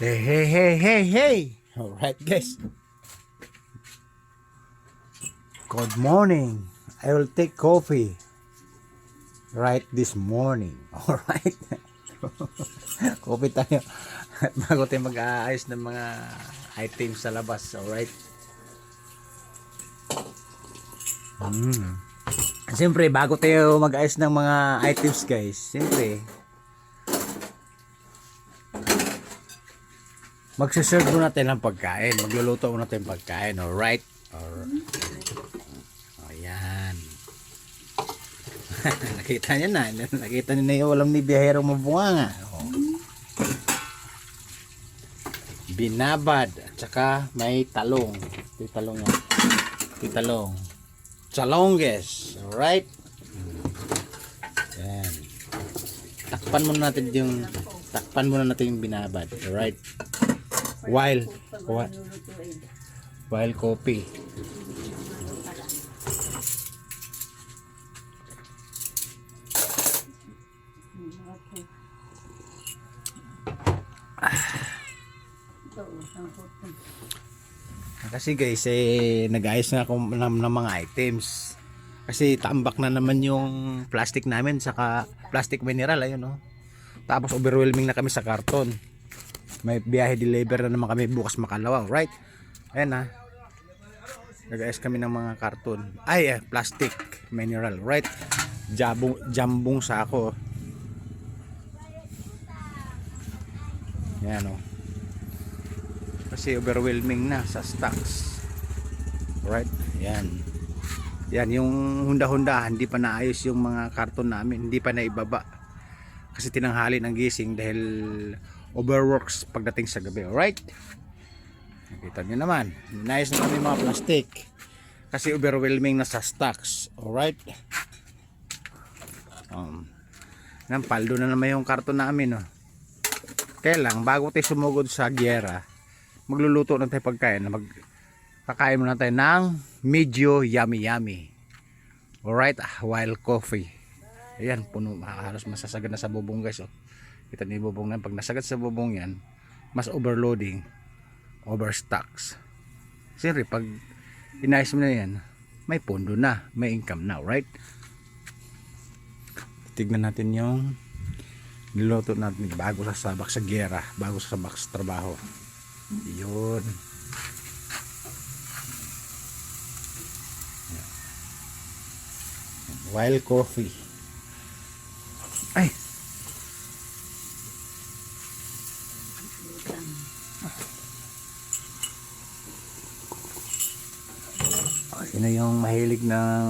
Hey, hey, hey, hey, hey! Alright, guys. Good morning. I will take coffee right this morning. Alright? Coffee tayo. At bago tayo mag-aayos ng mga items sa labas. Alright? Siyempre, bago tayo mag-aayos ng mga items, guys. Siyempre, magsaserve muna tayo ng pagkain. Magluluto muna tayo ng pagkain. Alright? Ayan. Nakita niyo na. Nakita niyo na yung walang ni biyaherong mabunga nga. Binabad. At saka may talong. Ito yung talong yan. Ito yung talong. Chalonges. Alright? Ayan. Takpan muna natin yung binabad. Alright? While coffee. Kasi guys, nag-ayos nga ako ng mga items. Kasi tambak na naman yung plastic namin, saka plastic mineral, ayun oh. Tapos overwhelming na kami sa karton. May biyahe deliver na naman kami bukas Makalawa, right? Ayan ha. Nag-ayos kami ng mga karton. Plastic mineral, right? Jambong sako. Ayan oh. Kasi overwhelming na sa stocks. Right? Yan. Yan yung hunda-hunda, hindi pa naayos yung mga karton namin, hindi pa naibaba. Kasi tinanghali ng gising dahil overworks pagdating sa gabi. Alright? Nakita nyo naman. Naayos na kami mga plastic. Kasi overwhelming na sa stocks. Alright? Paldo na naman yung karton namin. Oh. Kaya lang, bago tayo sumugod sa gyera, magluluto na tayo pagkain. Kakain muna tayo ng medyo yummy. Alright, while coffee. Ayan, puno, halos masasagad na sa bubong guys. Oh. Kita niyo yung bubong na. Pag nasagad sa bubong yan, mas overloading, overstocks. Siyempre, pag inayos mo na yan, may pondo na, may income na, right? Tignan natin yung niluto natin bago sa sabak sa gyera, bago sa sabak sa trabaho. Yun. While coffee. Sino yung mahilig ng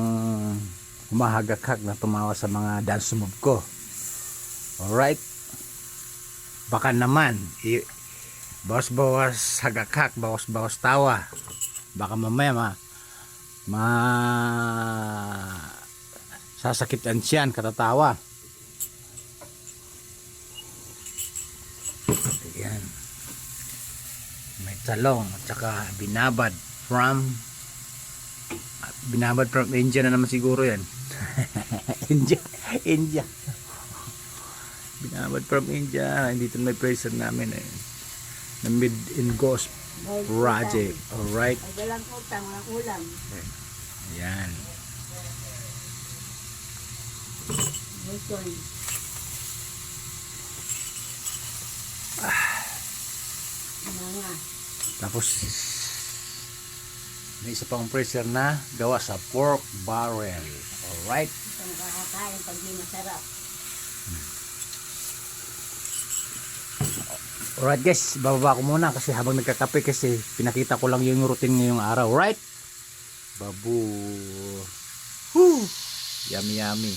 humahagakak na tumawa sa mga dance move ko? Alright? Baka naman bawas hagakak, bawas tawa. Baka mamaya sasakit ang tiyan katatawa. Ayan. May talong at saka binabad from India na naman siguro yan. India. Binabad from India. Dito may presser namin na mid in ghost project. Alright. Walang utang, walang ulam. Ayan. Tapos may isa pang presser na gawa sa pork barrel. Alright. Ito nakakakain pag di masarap. Alright guys, bababa ko muna kasi habang nagkakape kasi pinakita ko lang yung routine ngayong araw. Right? Babu. Whew. Yummy.